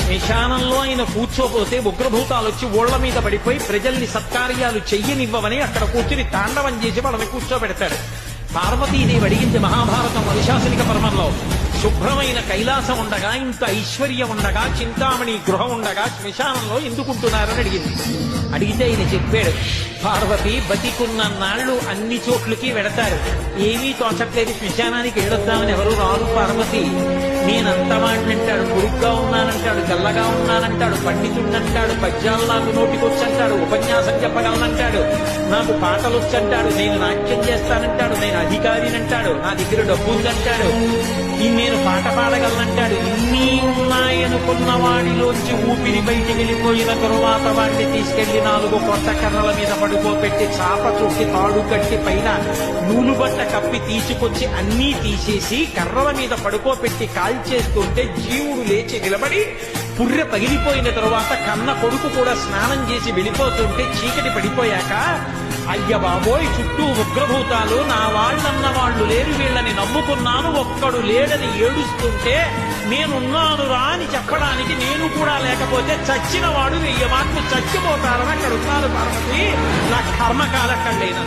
శ్మశానంలో ఆయన కూర్చోపోతే ఉగ్రభూతాలు వచ్చి ఓళ్ల మీద పడిపోయి ప్రజల్ని సత్కార్యాలు చెయ్యనివ్వవని అక్కడ కూర్చుని తాండవం చేసి వాళ్ళని కూర్చోబెడతాడు. పార్వతీదేవి అడిగింది మహాభారతం అనుశాసనిక పర్వంలో, శుభ్రమైన కైలాసం ఉండగా, ఇంత ఐశ్వర్యం ఉండగా, చింతామణి గృహం ఉండగా శ్మశానంలో ఎందుకుంటున్నారని అడిగింది. అడిగితే ఆయన చెప్పాడు, పార్వతి బతికున్న నాళ్లు అన్ని చోట్లకి వెడతారు, ఏమీ తోచట్లేదు, శ్మశానానికి ఏడొద్దామని ఎవరు రారు పార్వతి. నేనంతవాణ్ణంటాడు, పొరుగ్గా ఉన్నానంటాడు, గల్లగా ఉన్నానంటాడు, పండితుడంటాడు, పద్యాలు నాకు నోటికొచ్చంటాడు, ఉపన్యాసం చెప్పగలనంటాడు, నాకు పాటలు వచ్చంటాడు, నేను నాట్యం చేస్తానంటాడు, నేను అధికారినంటాడు, నా దగ్గర డబ్బు ఉందంటాడు, నేను పాట పాడగలనంటాడు. ఇన్ని ఉన్నాయనుకున్న వాడిలోంచి ఊపిరి బయటికి వెళ్ళిపోయిన తరువాత వాడిని తీసుకెళ్లి 4 కొత్త కర్రల మీద పడుకోబెట్టి చాప చుట్టి తాడు కట్టి పైన నూలుబట్ట కప్పి తీసుకొచ్చి అన్నీ తీసేసి కర్రల మీద పడుకోబెట్టి కాల్చేస్తుంటే జీవుడు లేచి నిలబడి పుర్రె పగిలిపోయిన తరువాత కన్న కొడుకు కూడా స్నానం చేసి వెళ్ళిపోతుంటే చీకటి పడిపోయాక, అయ్య బాబోయ్ చుట్టూ ఉగ్రభూతాలు, నా వాళ్ళన్న వాళ్ళు లేరు, వీళ్ళని నమ్ముకున్నాను, ఒక్కడు లేడని ఏడుస్తుంటే నేనున్నాను రా అని చెప్పడానికి నేను కూడా లేకపోతే చచ్చిన వాడు 1000 మాటలు చచ్చిపోతారని అక్కడ ఉన్నారు పార్వతి. నా కర్మకాలక్కడైనా